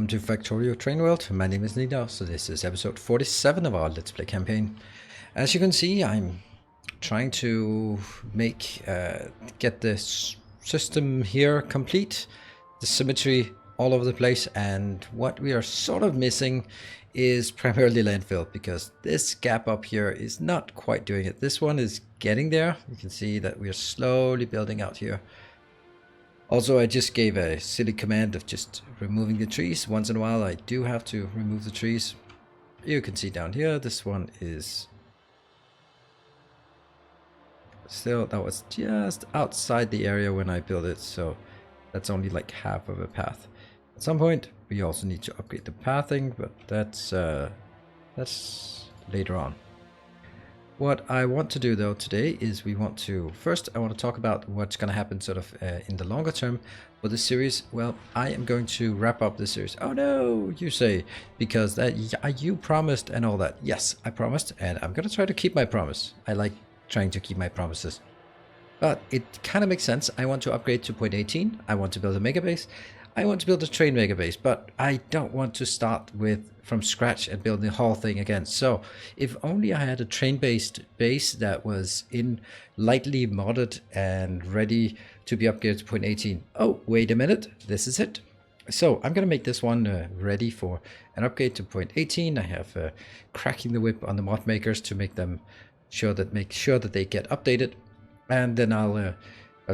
to Factorio Train World. My name is Nida, so this is episode 47 of our Let's Play campaign. As you can see, I'm trying to get this system here complete, the symmetry all over the place, and what we are sort of missing is primarily landfill, because this gap up here is not quite doing it. This one is getting there. You can see that we are slowly building out here. Also, I just gave a silly command of just removing the trees. Once in a while I do have to remove the trees. You can see down here, this one is still, that was just outside the area when I built it, so that's only like half of a path. At some point we also need to upgrade the pathing, but that's later on. What I want to do though today is I want to talk about what's going to happen sort of in the longer term for this series. Well, I am going to wrap up this series. Oh no, you say, because you promised and all that. Yes, I promised, and I'm going to try to keep my promise. I like trying to keep my promises. But it kind of makes sense. I want to upgrade to 0.18. I want to build a mega base. I want to build a train mega base, but I don't want to start from scratch and build the whole thing again. So if only I had a train-based base that was lightly modded and ready to be upgraded to 0.18. Oh, wait a minute, this is it. So I'm going to make this one ready for an upgrade to 0.18. I have cracking the whip on the mod makers to make sure that they get updated, and then I'll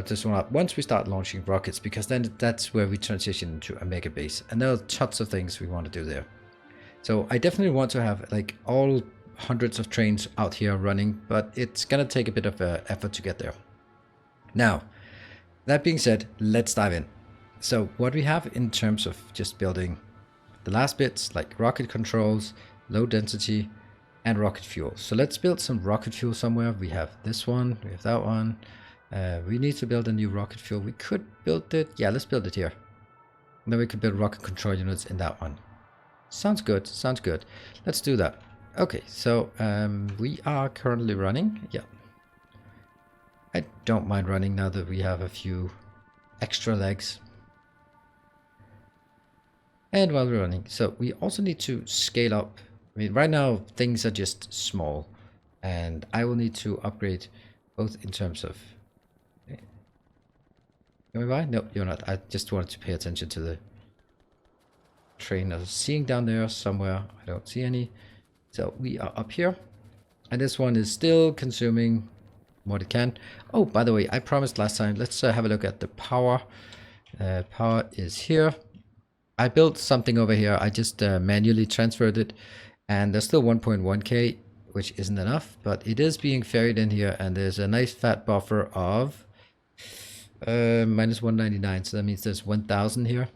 this one up once we start launching rockets, because then that's where we transition into a mega base, and there are tons of things we want to do there. So I definitely want to have like all hundreds of trains out here running, but it's gonna take a bit of effort to get there. Now, that being said, let's dive in. So what we have in terms of just building the last bits, like rocket controls, low density, and rocket fuel. So let's build some rocket fuel somewhere. We have this one, we have that one. We need to build a new rocket fuel. We could build it. Yeah, let's build it here. And then we could build rocket control units in that one. Sounds good. Sounds good. Let's do that. Okay, so we are currently running. Yeah. I don't mind running now that we have a few extra legs. And while we're running, so we also need to scale up. I mean, right now things are just small, and I will need to upgrade both in terms of... Going by? No, you're not. I just wanted to pay attention to the train. I was seeing down there somewhere. I don't see any. So we are up here. And this one is still consuming what it can. Oh, by the way, I promised last time. Let's have a look at the power. Power is here. I built something over here. I just manually transferred it. And there's still 1.1k, which isn't enough. But it is being ferried in here. And there's a nice fat buffer of... minus 199, so that means there's 1000 here.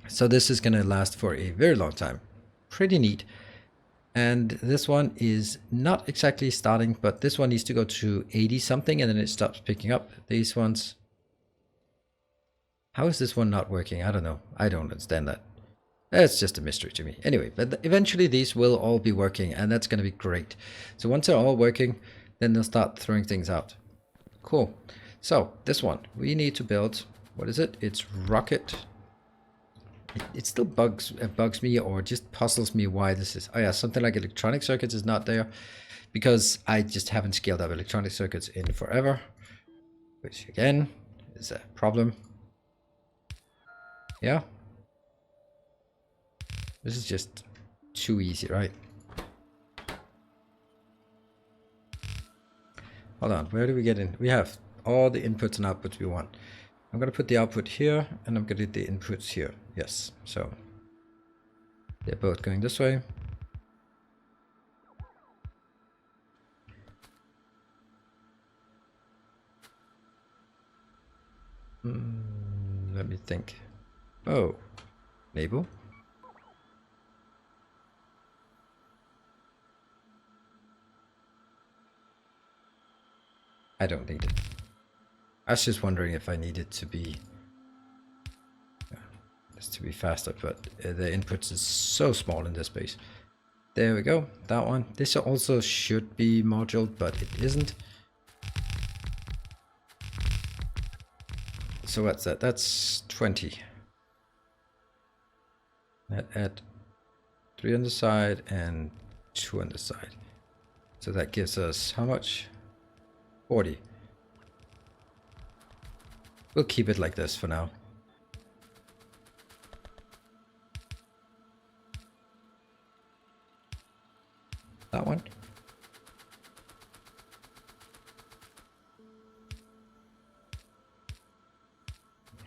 So this is going to last for a very long time. Pretty neat. And this one is not exactly starting, but this one needs to go to 80 something and then it stops picking up. These ones, how is this one not working? I don't know. I don't understand that. That's just a mystery to me. Anyway, but eventually these will all be working, and that's going to be great. So once they're all working, then they'll start throwing things out. Cool. So this one, we need to build, what is it? It's rocket. It still bugs me, or just puzzles me why this is. Oh yeah, something like electronic circuits is not there, because I just haven't scaled up electronic circuits in forever, which again is a problem. Yeah. This is just too easy, right? Hold on, where do we get in? We have all the inputs and outputs we want. I'm going to put the output here, and I'm going to do the inputs here. Yes, so they're both going this way. Let me think. Oh, label. I don't need it. I was just wondering if I needed to be just to be faster, but the inputs is so small in this space. There we go, that one. This also should be moduled, but it isn't. So what's that? That's 20. Add 3 on the side and 2 on the side. So that gives us how much? 40. We'll keep it like this for now. That one.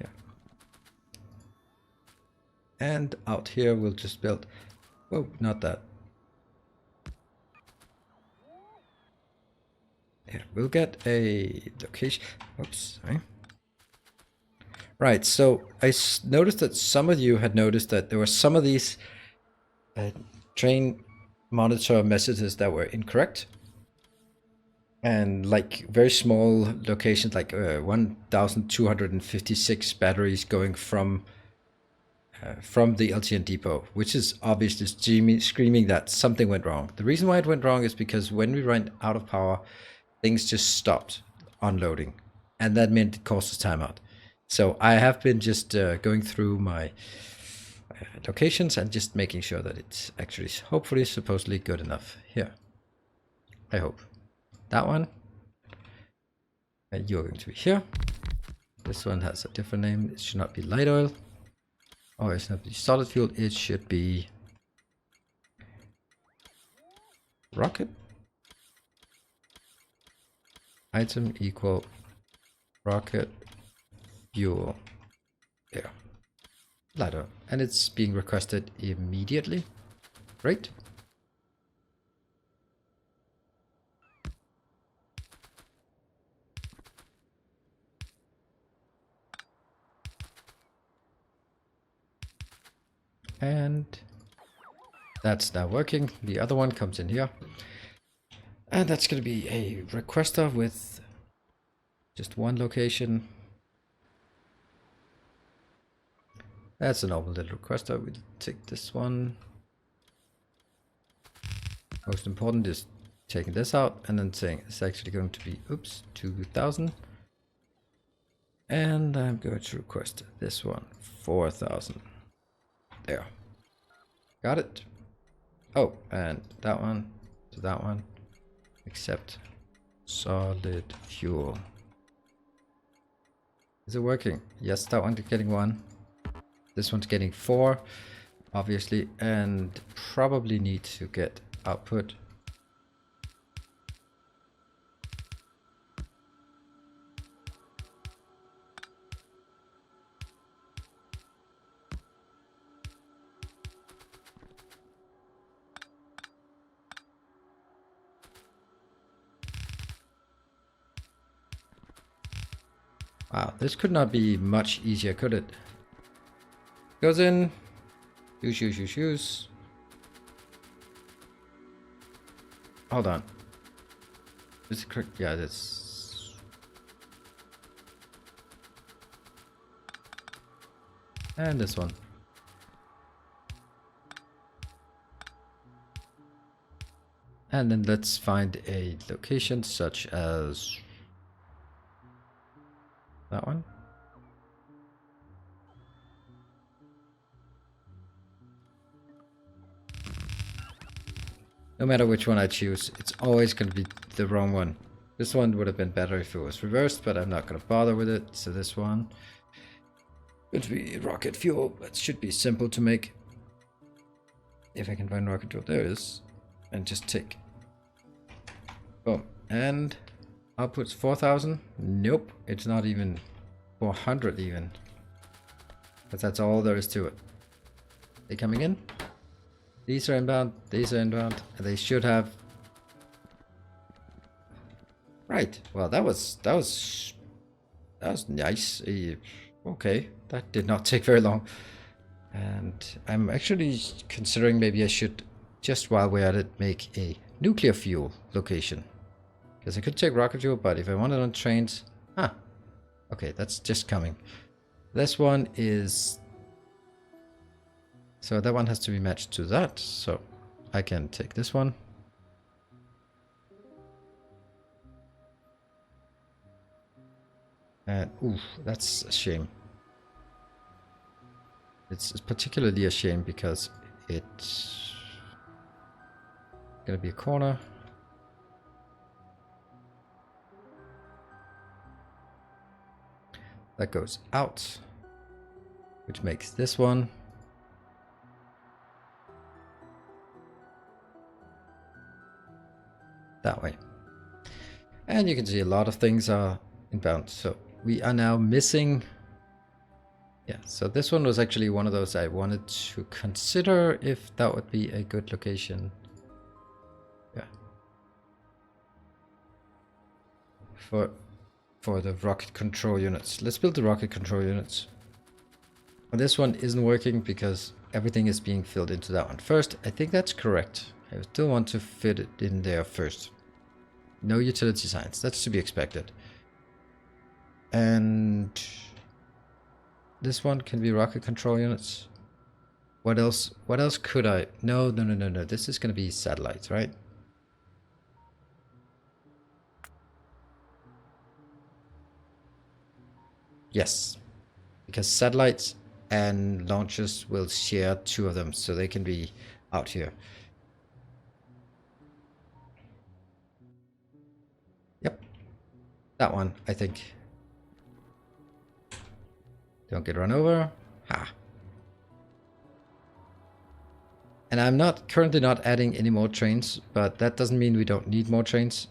Yeah. And out here we'll just build, oh, not that. Yeah, we'll get a location. Oops, sorry. Right, so I noticed that some of you had noticed that there were some of these train monitor messages that were incorrect. And like very small locations, like 1,256 batteries going from the LTN depot, which is obviously screaming that something went wrong. The reason why it went wrong is because when we ran out of power, things just stopped unloading, and that meant it caused us timeout. So I have been just going through my locations and just making sure that it's actually hopefully supposedly good enough here. I hope. That one. And you're going to be here. This one has a different name. It should not be light oil. Oh, it should not be solid fuel. It should be rocket. Item equal rocket fuel. There. Light oil. And it's being requested immediately. Great. And that's now working. The other one comes in here. And that's going to be a requester with just one location. That's a normal little requester. We'll take this one. Most important is taking this out and then saying it's actually going to be, oops, 2,000. And I'm going to request this one, 4,000. There. Got it. Oh, and that one to that one. Except solid fuel. Is it working? Yes, that one's getting 1. This one's getting 4, obviously, and probably need to get output. Wow, this could not be much easier, could it? Goes in. Use. Hold on. Is it correct? Yeah, that's... And this one. And then let's find a location such as... that one. No matter which one I choose, it's always going to be the wrong one. This one would have been better if it was reversed, but I'm not going to bother with it. So this one would be rocket fuel. That should be simple to make. If I can find rocket fuel, there it is. And just tick. Boom. And output's 4,000. Nope, it's not even 400 even. But that's all there is to it. They coming in? These are inbound, these are inbound, and they should have... Right, well that was nice. Okay, that did not take very long. And I'm actually considering maybe I should, just while we're at it, make a nuclear fuel location. Because I could take rocket fuel, but if I want it on trains... Ah, okay, that's just coming. This one is... So that one has to be matched to that, so I can take this one. And, oof, that's a shame. It's particularly a shame because it's gonna be a corner. That goes out, which makes this one. That way. And you can see a lot of things are inbound. So we are now missing. Yeah, so this one was actually one of those I wanted to consider if that would be a good location. Yeah. For the rocket control units. Let's build the rocket control units. And this one isn't working because everything is being filled into that one first. I think that's correct. I still want to fit it in there first. No utility signs. That's to be expected. And this one can be rocket control units. What else? What else could I? No. This is going to be satellites, right? Yes. Because satellites and launchers will share 2 of them, so they can be out here. Yep. That one, I think. Don't get run over. Ha. And I'm not currently not adding any more trains, but that doesn't mean we don't need more trains.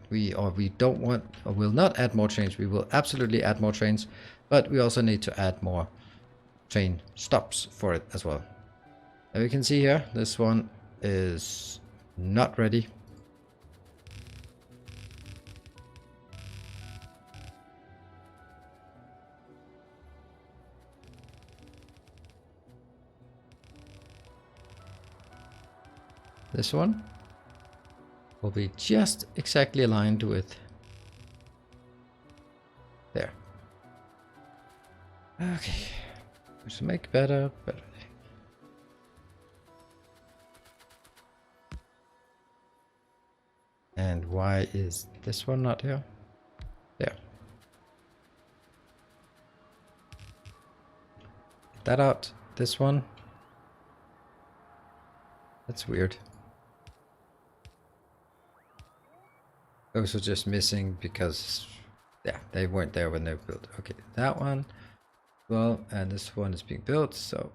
We don't want or will not add more trains. We will absolutely add more trains, but we also need to add more train stops for it as well. And we can see here, this one is not ready. This one will be just exactly aligned with there. Okay, let's make better. And why is this one not here? There. Get that out. This one. That's weird. Those are just missing because, yeah, they weren't there when they were built. Okay, that one. Well, and this one is being built, so.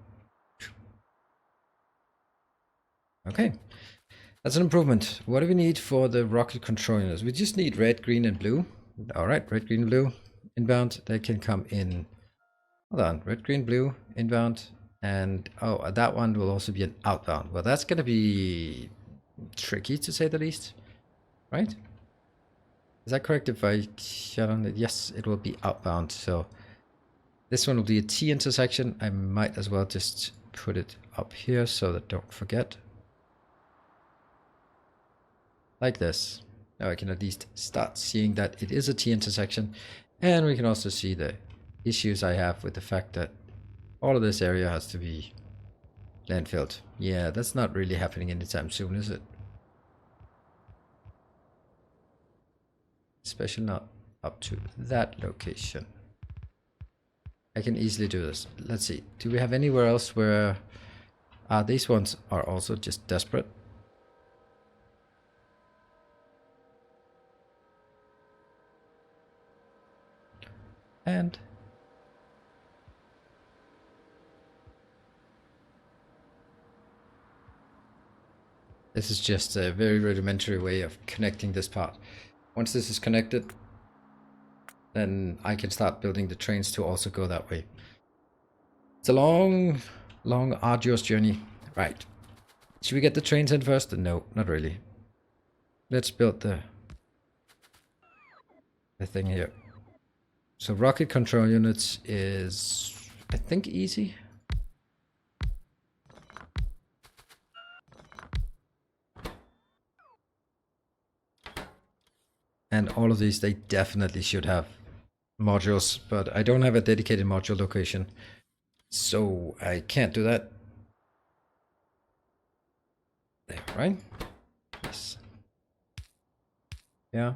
Okay. That's an improvement. What do we need for the rocket control units? We just need red, green, and blue. All right, red, green, blue, inbound. They can come in. Hold on, red, green, blue, inbound. And, oh, that one will also be an outbound. Well, that's going to be tricky to say the least, right? Is that correct if I shut on it? Yes, it will be outbound. So this one will be a T intersection. I might as well just put it up here so that don't forget. Like this. Now I can at least start seeing that it is a T intersection. And we can also see the issues I have with the fact that all of this area has to be landfilled. Yeah, that's not really happening anytime soon, is it? Especially not up to that location. I can easily do this. Let's see. Do we have anywhere else where... these ones are also just desperate. And... this is just a very rudimentary way of connecting this part. Once this is connected, then I can start building the trains to also go that way. It's a long, arduous journey. Right. Should we get the trains in first? No, not really. Let's build the thing here. So rocket control units is, I think, easy. And all of these, they definitely should have modules, but I don't have a dedicated module location, so I can't do that. There, right? Yes. Yeah.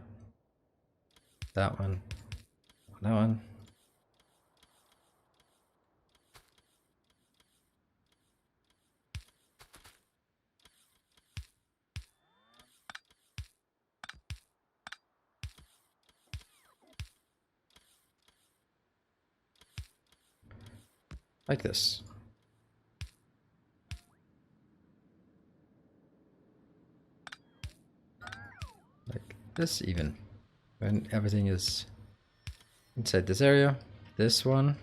That one. That one. like this. Like this even. When everything is inside this area. This one.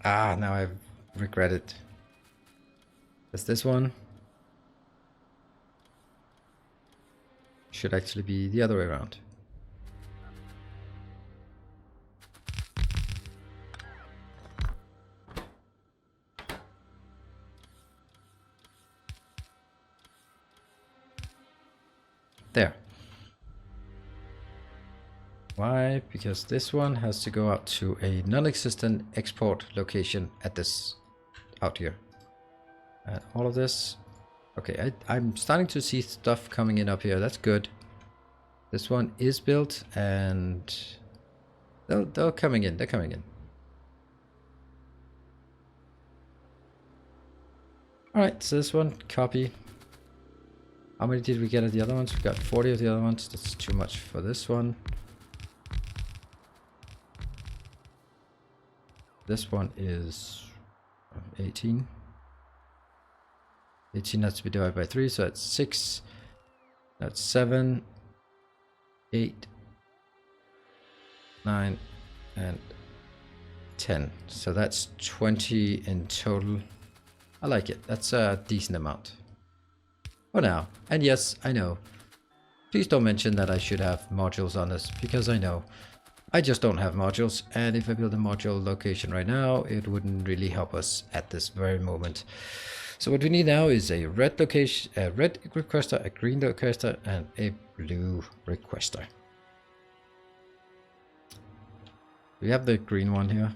Ah, now I regret it. Because this one should actually be the other way around. There. Why? Because this one has to go out to a non-existent export location at this out here. And all of this. Okay, I'm starting to see stuff coming in up here. That's good. This one is built and they're coming in. They're coming in. Alright, so this one, copy. How many did we get of the other ones? We got 40 of the other ones. That's too much for this one. This one is 18. 18 has to be divided by 3, so that's 6. That's 7, 8, 9, and 10. So that's 20 in total. I like it. That's a decent amount. For now. And yes, I know. Please don't mention that I should have modules on this, because I know. I just don't have modules, and if I build a module location right now, it wouldn't really help us at this very moment. So what we need now is a red location, a red requester, a green requester, and a blue requester. We have the green one here.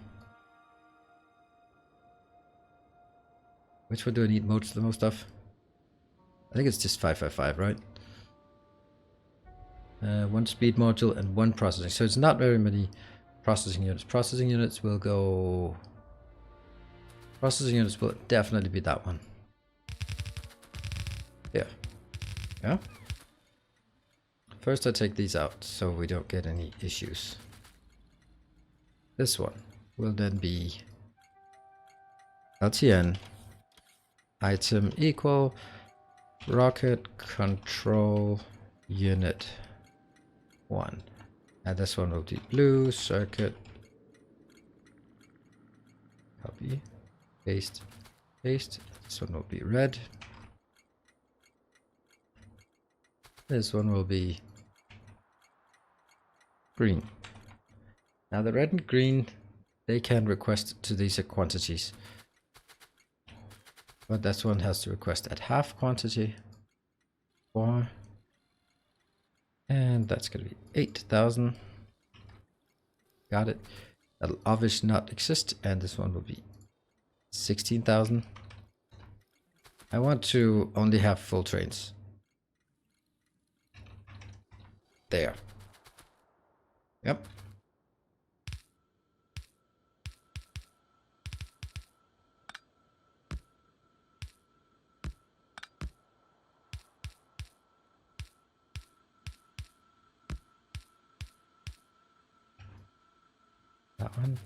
Which one do I need most the most of? I think it's just 555, right? One speed module and one processing. So it's not very many processing units. Processing units will go... Processing units will definitely be that one. Yeah. Yeah. First I take these out so we don't get any issues. This one will then be LTN item equal rocket control unit 1. And this one will be blue circuit. Copy. Paste. Paste. This one will be red. This one will be green. Now the red and green, they can request to these quantities. But this one has to request at half quantity. 4. And that's going to be 8,000. Got it. That'll obviously not exist. And this one will be 16,000. I want to only have full trains. There. Yep. That one,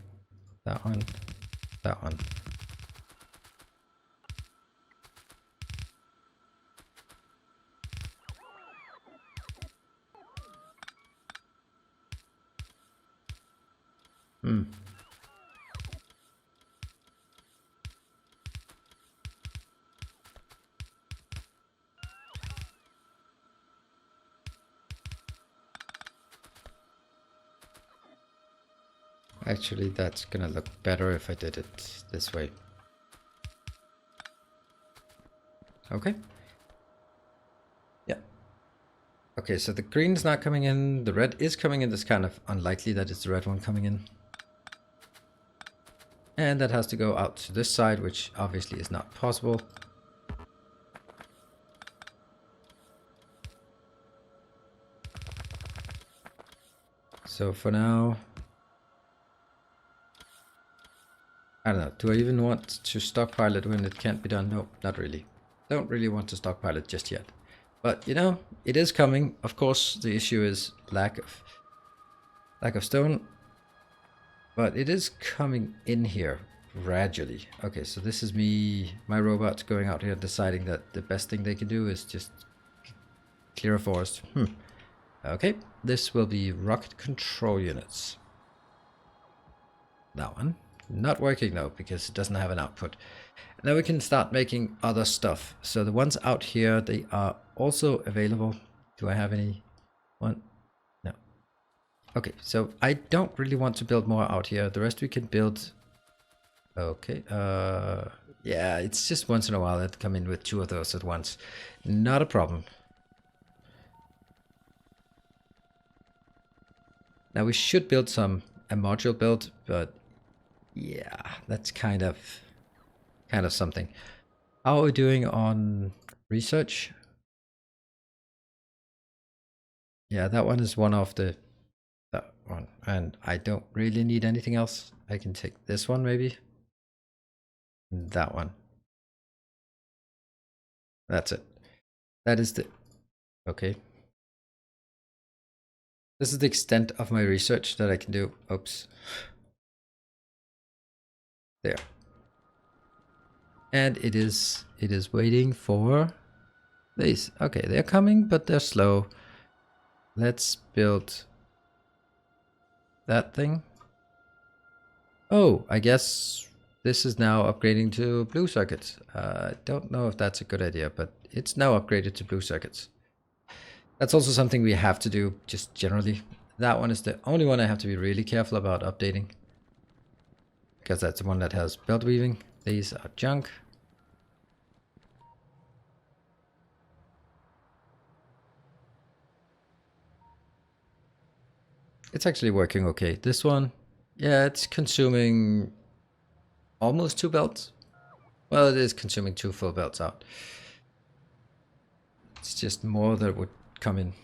that one, that one. Actually, that's gonna look better if I did it this way. Okay. Yeah. Okay, so the green is not coming in. The red is coming in. It's kind of unlikely that it's the red one coming in. And that has to go out to this side, which obviously is not possible. So for now, I don't know. Do I even want to stockpile it when it can't be done? No, not really. Don't really want to stockpile it just yet. But you know, it is coming. Of course, the issue is lack of stone, but it is coming in here gradually. Okay, so this is my robots going out here deciding that the best thing they can do is just clear a forest. Okay, this will be rocket control units. That one. Not working though, because it doesn't have an output. Now we can start making other stuff. So the ones out here, they are also available. Do I have any one? No. Okay, so I don't really want to build more out here. The rest we can build. Okay, yeah, it's just once in a while that come in with 2 of those at once. Not a problem. Now we should build a module build, but yeah, that's kind of something. How are we doing on research? Yeah, that one is one of that one, and I don't really need anything else. I can take this one maybe, and that one. That's it. That is the okay. This is the extent of my research that I can do. Oops. There. And it is waiting for these. Okay, they're coming, but they're slow. Let's build that thing. Oh, I guess this is now upgrading to blue circuits. Don't know if that's a good idea, but it's now upgraded to blue circuits. That's also something we have to do just generally. That one is the only one I have to be really careful about updating, because that's the one that has belt weaving. These are junk. It's actually working okay. This one, yeah, it's consuming almost 2 belts. Well, it is consuming 2 full belts out. It's just more that would come in.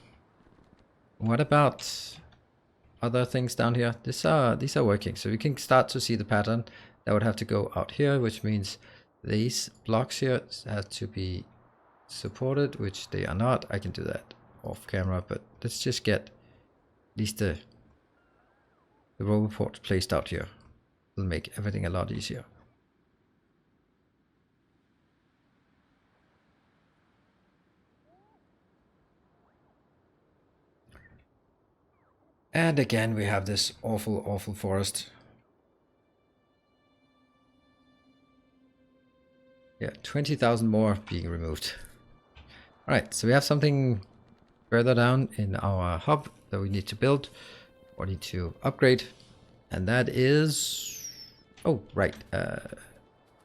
What about other things down here? These are working, so we can start to see the pattern. That would have to go out here, which means these blocks here have to be supported, which they are not. I can do that off camera, but let's just get at least the roboport placed out here. It'll make everything a lot easier. And again, we have this awful forest. Yeah, 20,000 more being removed. All right, so we have something further down in our hub that we need to build or need to upgrade. And that is... Oh, right.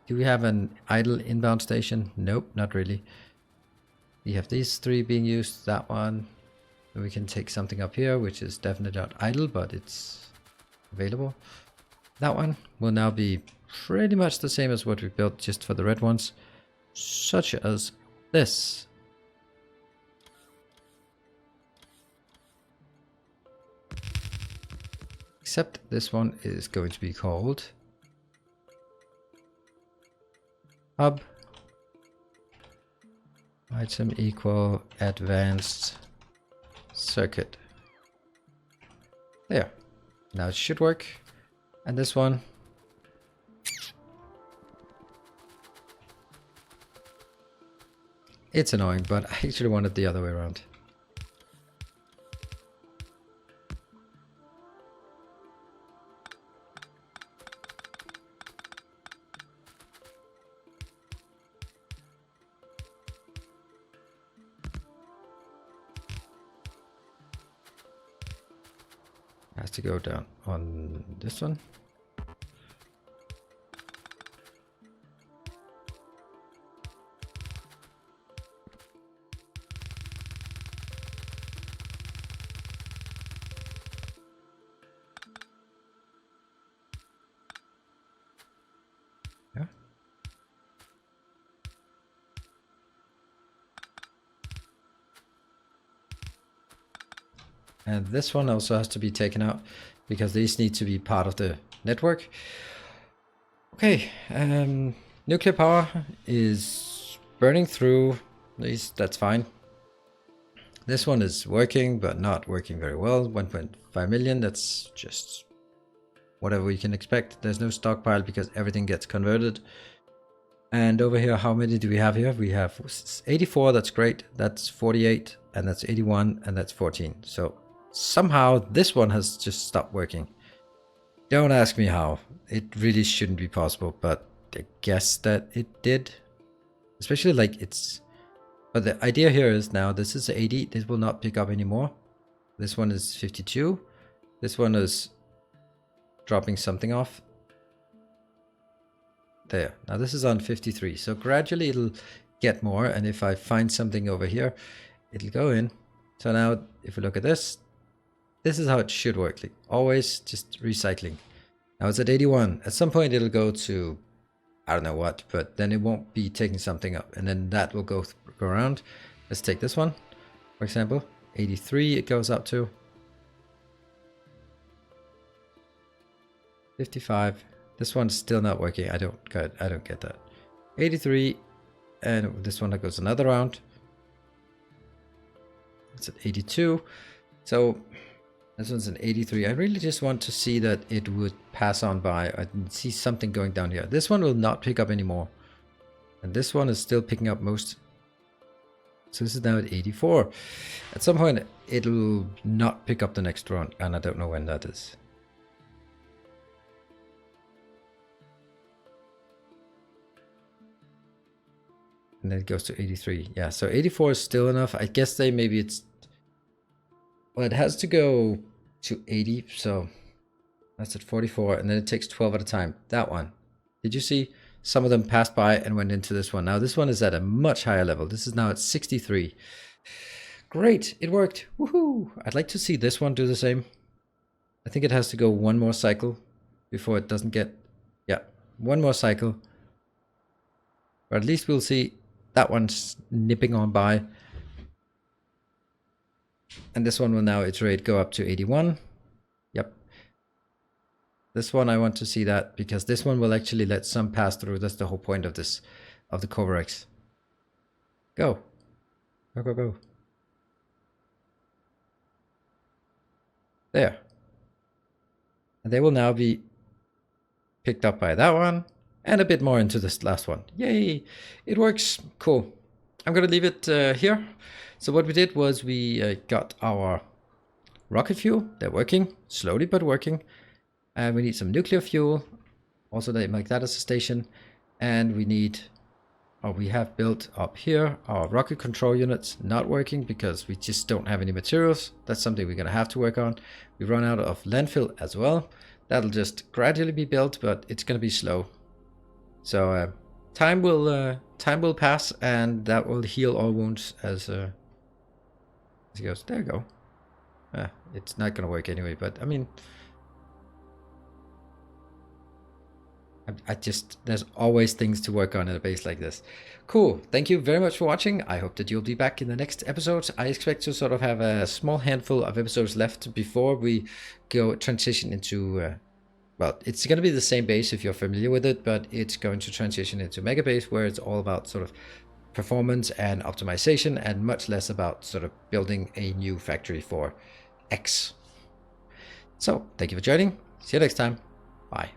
Do we have an idle inbound station? Nope, not really. We have these 3 being used, that one. And we can take something up here, which is definitely not idle, but it's available. That one will now be pretty much the same as what we built just for the red ones, such as this. Except this one is going to be called hub item equal advanced circuit. There. Now it should work. And this one, it's annoying, but I actually want it the other way around. Has to go down on this one. Yeah. And this one also has to be taken out because these need to be part of the network. Okay, nuclear power is burning through these, that's fine. This one is working, but not working very well. 1.5 million, that's just whatever we can expect. There's no stockpile because everything gets converted. And over here, how many do we have here? We have 84, that's great. That's 48, and that's 81, and that's 14. So somehow this one has just stopped working. Don't ask me how. It really shouldn't be possible, but I guess that it did. Especially like it's... But the idea here is now this is 80. This will not pick up anymore. This one is 52. This one is dropping something off. There. Now this is on 53. So gradually it'll get more. And if I find something over here, it'll go in. So now if we look at this, this is how it should work. Like always just recycling. Now it's at 81. At some point it'll go to, I don't know what, but then it won't be taking something up. And then that will go around. Let's take this one, for example. 83 it goes up to. 55. This one's still not working. I don't get that. 83, and this one that goes another round. It's at 82. So this one's an 83. I really just want to see that it would pass on by. I see something going down here. This one will not pick up anymore. And this one is still picking up most. So this is now at 84. At some point it'll not pick up the next round, and I don't know when that is. And then it goes to 83. Yeah, so 84 is still enough. I guess they maybe it's... Well, it has to go to 80, so that's at 44, and then it takes 12 at a time. That one. Did you see? Some of them passed by and went into this one. Now this one is at a much higher level. This is now at 63. Great, it worked. Woohoo! I'd like to see this one do the same. I think it has to go one more cycle before it doesn't get... Yeah, one more cycle. But at least we'll see that one's nipping on by. And this one will now iterate, go up to 81. Yep. This one, I want to see that because this one will actually let some pass through. That's the whole point of this, of the Covarex. Go. Go, go, go. There. And they will now be picked up by that one. And a bit more into this last one. Yay! It works. Cool. I'm going to leave it here. So what we did was we got our rocket fuel. They're working. Slowly but working. And we need some nuclear fuel. Also they make that as a station. And we need... or we have built up here our rocket control units. Not working because we just don't have any materials. That's something we're going to have to work on. We run out of landfill as well. That'll just gradually be built, but it's going to be slow. So time will pass, and that will heal all wounds as it goes. There you go. It's not gonna work anyway, but I mean, I just, there's always things to work on in a base like this. Cool. Thank you very much for watching. I hope that you'll be back in the next episode. I expect to sort of have a small handful of episodes left before we go transition into. Well, it's going to be the same base if you're familiar with it, but it's going to transition into Mega Base, where it's all about sort of performance and optimization, and much less about sort of building a new factory for X. So, thank you for joining. See you next time. Bye.